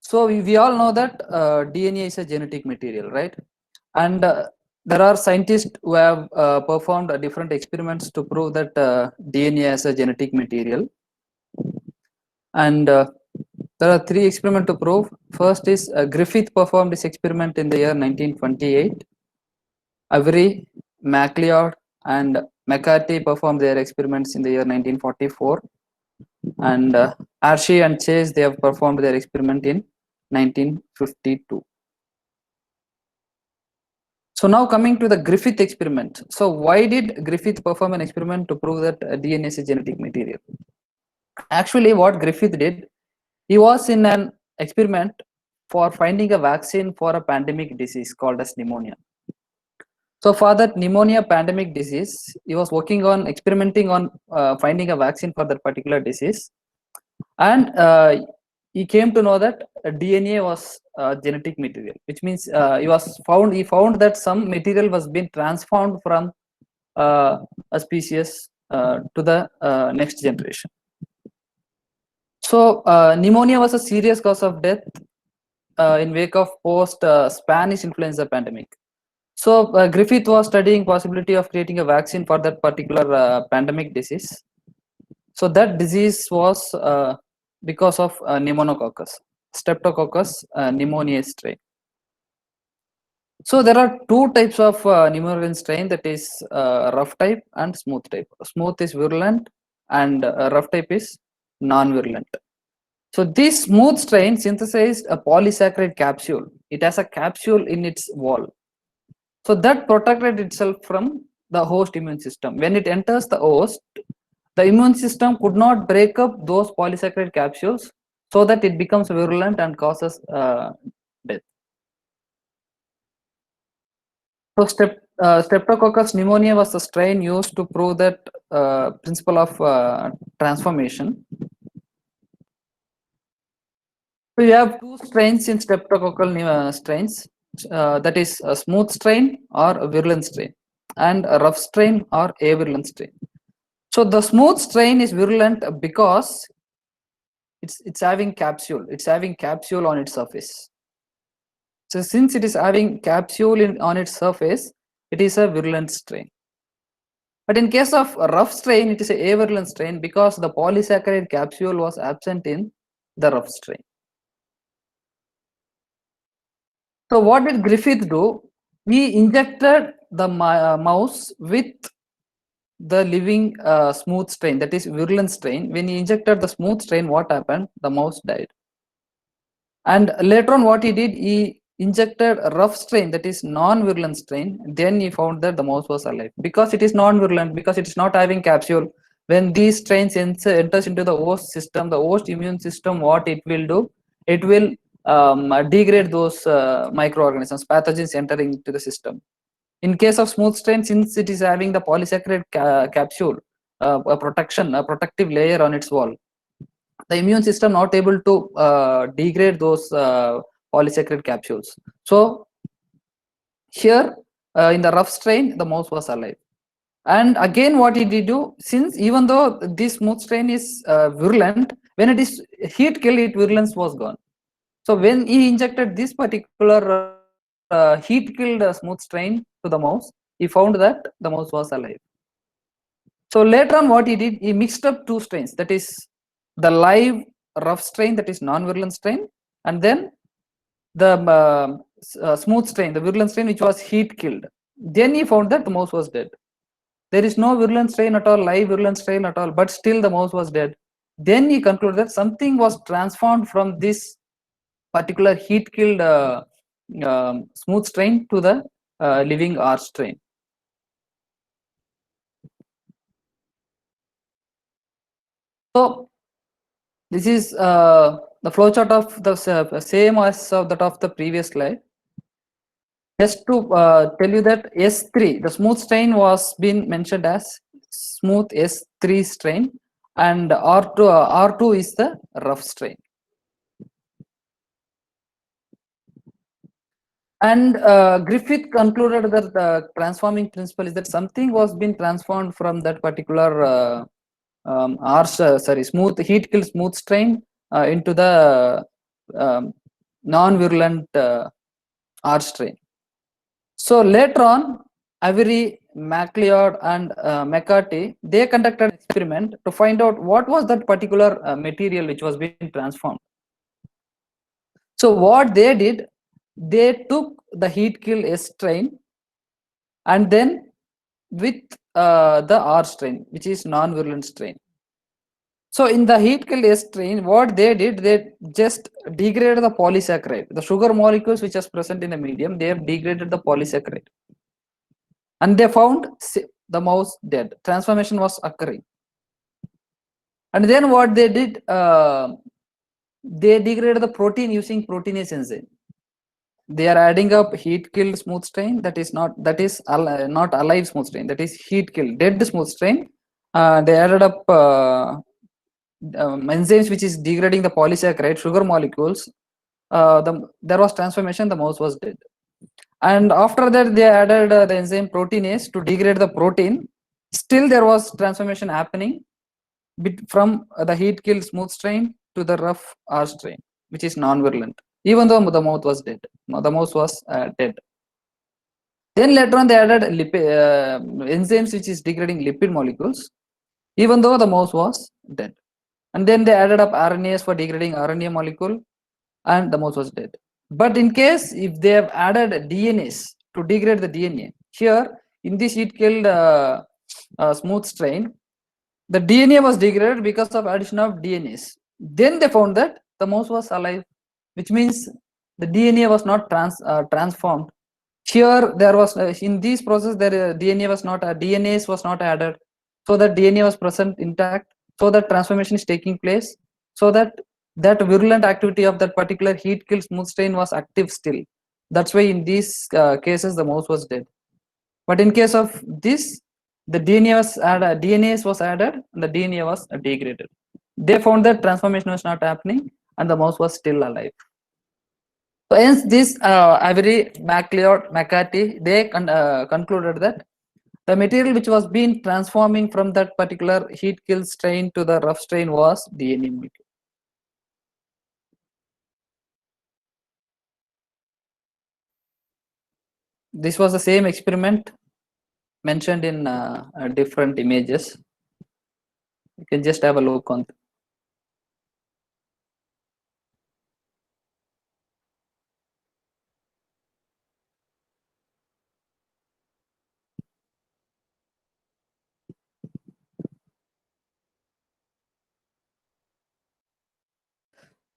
So we all know that DNA is a genetic material, right? And there are scientists who have performed different experiments to prove that DNA is a genetic material. And there are 3 experiments to prove. First is Griffith performed this experiment in the year 1928. Avery, MacLeod, and McCarthy performed their experiments in the year 1944. And Hershey and Chase, they have performed their experiment in 1952. So now coming to the Griffith experiment. So why did Griffith perform an experiment to prove that DNA is a genetic material? Actually, what Griffith did, he was in an experiment for finding a vaccine for a pandemic disease called as pneumonia. So for that pneumonia pandemic disease, he was working on experimenting on finding a vaccine for that particular disease. And he came to know that DNA was genetic material, which means he found that some material was being transformed from a species to the next generation. So pneumonia was a serious cause of death in wake of post Spanish influenza pandemic. So Griffith was studying possibility of creating a vaccine for that particular pandemic disease. So that disease was because of pneumococcus, Streptococcus pneumoniae strain. So there are 2 types of pneumovirulent strain, that is rough type and smooth type. Smooth is virulent and rough type is non-virulent. So this smooth strain synthesized a polysaccharide capsule. It has a capsule in its wall. So that protected itself from the host immune system. When it enters the host, the immune system could not break up those polysaccharide capsules so that it becomes virulent and causes death. So Streptococcus pneumoniae was the strain used to prove that principle of transformation. So you have 2 strains in streptococcal strains, that is a smooth strain or a virulent strain, and a rough strain or avirulent strain. So the smooth strain is virulent because it's having capsule. It's having capsule on its surface. So since it is having capsule on its surface, it is a virulent strain. But in case of a rough strain, it is a avirulent strain because the polysaccharide capsule was absent in the rough strain. So what did Griffith do? He injected the mouse with the living smooth strain, that is virulent strain. When he injected the smooth strain, what happened? The mouse died. And later on, what he did, he injected a rough strain, that is non-virulent strain. Then he found that the mouse was alive because it is non-virulent, because it is not having capsule. When these strains enters into the host system, the host immune system, what it will do, it will degrade those microorganisms, pathogens entering into the system. In case of smooth strain, since it is having the polysaccharide capsule, a protective layer on its wall, the immune system not able to degrade those polysaccharide capsules. So here in the rough strain, the mouse was alive. And again, what did he do? Since even though this smooth strain is virulent, when it is heat killed, its virulence was gone. So when he injected this particular heat killed smooth strain to the mouse, he found that the mouse was alive. So later on, what he did, he mixed up 2 strains, that is the live rough strain, that is non-virulent strain, and then the smooth strain, the virulent strain, which was heat killed. Then he found that the mouse was dead. There is no virulent strain at all, live virulent strain at all, but still the mouse was dead. Then he concluded that something was transformed from this particular heat killed smooth strain to the living R strain. So this is the flowchart of the same as that of the previous slide. Just to tell you that S3, the smooth strain, was been mentioned as smooth S3 strain, and R2 is the rough strain. And Griffith concluded that the transforming principle is that something was being transformed from that particular smooth heat killed smooth strain into the non-virulent R strain. So later on, Avery, MacLeod, and McCarthy, they conducted an experiment to find out what was that particular material which was being transformed. So what they did, they took the heat kill S strain and then with the R strain, which is non-virulent strain. So in the heat kill S strain, what they did, they just degraded the polysaccharide. The sugar molecules which is present in the medium, they have degraded the polysaccharide. And they found the mouse dead. Transformation was occurring. And then what they did, they degraded the protein using proteinase enzyme. They are adding up heat killed smooth strain, that is not alive smooth strain, that is heat killed dead smooth strain. They added up enzymes which is degrading the polysaccharide sugar molecules. There was transformation, the mouse was dead. And after that they added the enzyme proteinase to degrade the protein. Still there was transformation happening from the heat killed smooth strain to the rough R strain, which is non-virulent, even though the mouse was dead. The mouse was dead. Then later on they added enzymes which is degrading lipid molecules, even though the mouse was dead. And then they added up RNAs for degrading RNA molecule, and the mouse was dead. But in case if they have added DNAs to degrade the DNA, here in this heat killed smooth strain, the DNA was degraded because of addition of DNAs. Then they found that the mouse was alive, which means the DNA was not transformed. Here there was in this process there DNAs was not added, so that DNA was present intact, so that transformation is taking place, so that virulent activity of that particular heat kill smooth strain was active still. That's why in these cases the mouse was dead. But in case of this, the DNAs was added and the DNA was degraded. They found that transformation was not happening and the mouse was still alive. So hence this Avery, MacLeod, McCarthy, they concluded that the material which was being transforming from that particular heat kill strain to the rough strain was DNA molecule. This was the same experiment mentioned in different images. You can just have a look on.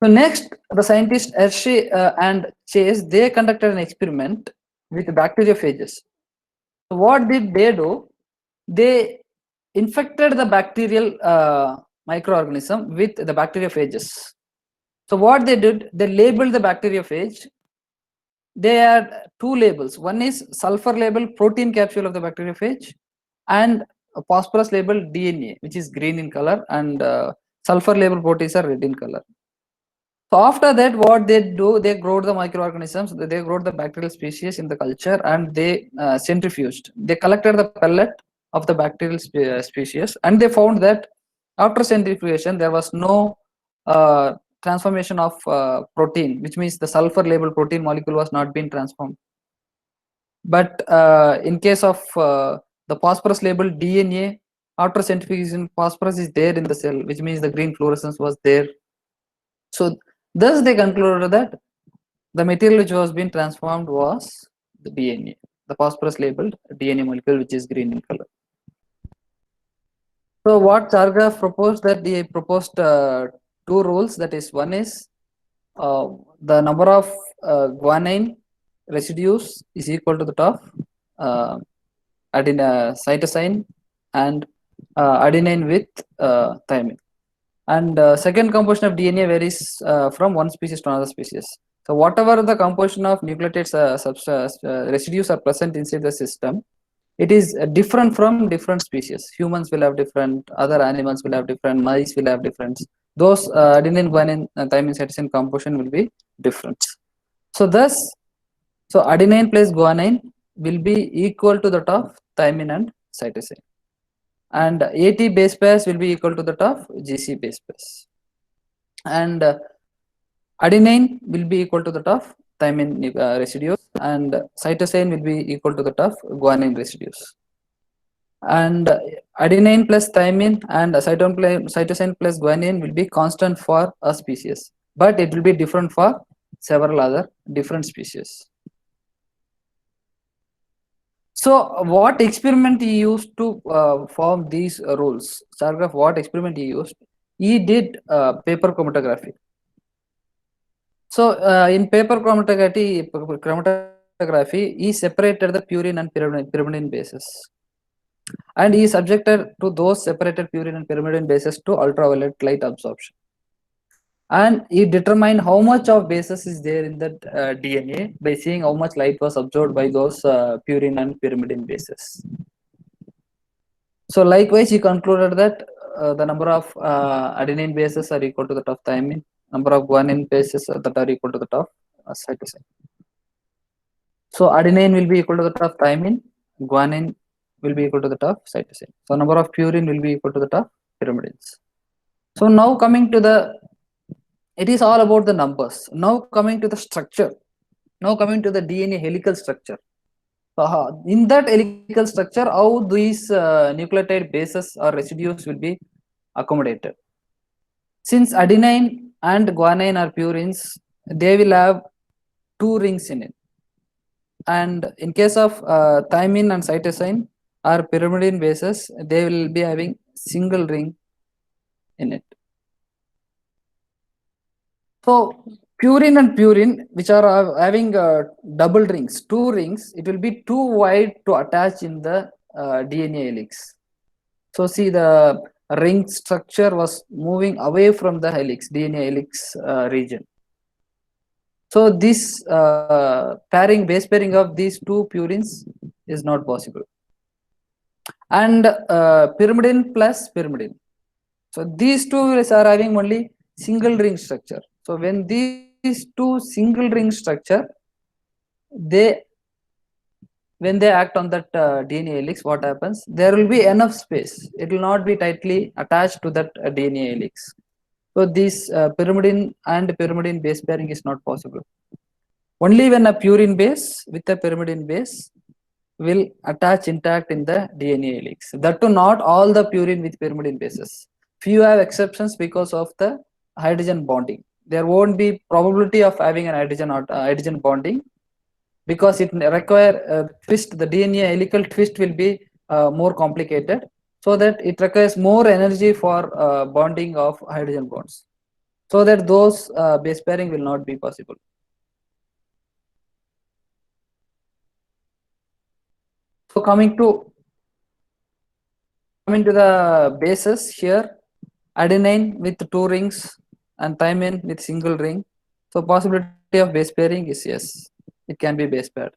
So next, the scientists Hershey and Chase, they conducted an experiment with bacteriophages. So what did they do? They infected the bacterial microorganism with the bacteriophages. So what they did, they labeled the bacteriophage. They had two labels. One is sulfur labeled protein capsule of the bacteriophage, and a phosphorus labeled DNA, which is green in color, and sulfur labeled proteins are red in color. So after that, what they do, they grow the microorganisms, they grow the bacterial species in the culture, and they centrifuged. They collected the pellet of the bacterial species, and they found that after centrifugation, there was no transformation of protein, which means the sulfur labeled protein molecule was not being transformed. But in case of the phosphorus labeled DNA, after centrifugation, phosphorus is there in the cell, which means the green fluorescence was there. So thus they concluded that the material which was being transformed was the DNA, the phosphorus labeled DNA molecule, which is green in color. So what Chargaff proposed, that they proposed two rules, that is, one is the number of guanine residues is equal to that of cytosine and adenine with thymine. And second composition of DNA varies from one species to another species. So whatever the composition of nucleotides residues are present inside the system, it is different from different species. Humans will have different, other animals will have different, mice will have different. Those adenine, guanine, thymine, cytosine composition will be different. So thus, so adenine plus guanine will be equal to that of thymine and cytosine. And AT base pairs will be equal to that of GC base pairs. And Adenine will be equal to that of thymine residues, and cytosine will be equal to that of guanine residues. And adenine plus thymine and cytosine plus guanine will be constant for a species, but it will be different for several other different species. So what experiment he used to form these rules? Sargraph, what experiment he used? He did paper chromatography. So in paper chromatography, he separated the purine and pyrimidine bases, and he subjected to those separated purine and pyrimidine bases to ultraviolet light absorption. And he determined how much of bases is there in that DNA by seeing how much light was absorbed by those purine and pyrimidine bases. So likewise, he concluded that the number of adenine bases are equal to that of thymine, number of guanine bases that are equal to that of cytosine. So adenine will be equal to that of thymine, guanine will be equal to that of cytosine. So number of purine will be equal to that of pyrimidines. So now coming to the, it is all about the numbers. Now coming to the structure. Now coming to the DNA helical structure. So in that helical structure, how these nucleotide bases or residues will be accommodated. Since adenine and guanine are purines, they will have two rings in it. And in case of thymine and cytosine are pyrimidine bases, they will be having single ring in it. So purine and purine, which are having double rings, two rings, it will be too wide to attach in the DNA helix. So see, the ring structure was moving away from the helix, DNA helix region. So this base pairing of these two purines is not possible. And pyrimidine plus pyrimidine. So these two are having only single ring structure. So when these two single ring structure, when they act on that DNA helix, what happens? There will be enough space. It will not be tightly attached to that DNA helix. So this pyrimidine and pyrimidine base pairing is not possible. Only when a purine base with a pyrimidine base will attach intact in the DNA helix. That too, not all the purine with pyrimidine bases. Few have exceptions because of the hydrogen bonding. There won't be probability of having an hydrogen bonding, because it require twist. The DNA helical twist will be more complicated, so that it requires more energy for bonding of hydrogen bonds, so that those base pairing will not be possible. So coming to the bases here, adenine with two rings and thymine with single ring. So possibility of base pairing is yes, it can be base paired.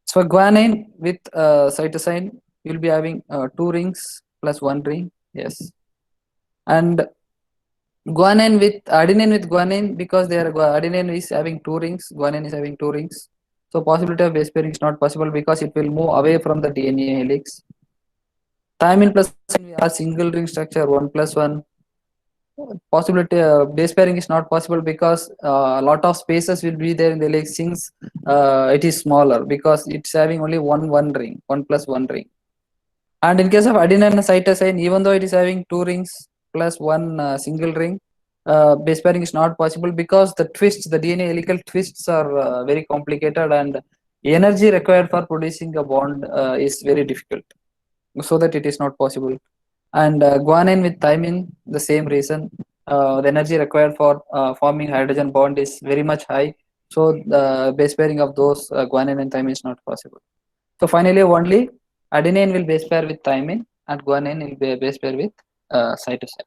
So guanine with cytosine, you'll be having two rings plus one ring, yes. And guanine with adenine with guanine, because they are adenine is having two rings, guanine is having two rings. So possibility of base pairing is not possible because it will move away from the DNA helix. Thymine plus we have single ring structure 1+1. Possibility base pairing is not possible because a lot of spaces will be there in the helix, since it is smaller, because it's having only one ring, 1+1 ring. And in case of adenine and cytosine, even though it is having two rings plus one single ring, base pairing is not possible because the DNA helical twists are very complicated, and energy required for producing a bond is very difficult, so that it is not possible. And guanine with thymine, the same reason, the energy required for forming hydrogen bond is very much high, so the base pairing of those guanine and thymine is not possible. So finally, only adenine will base pair with thymine and guanine will be base pair with cytosine.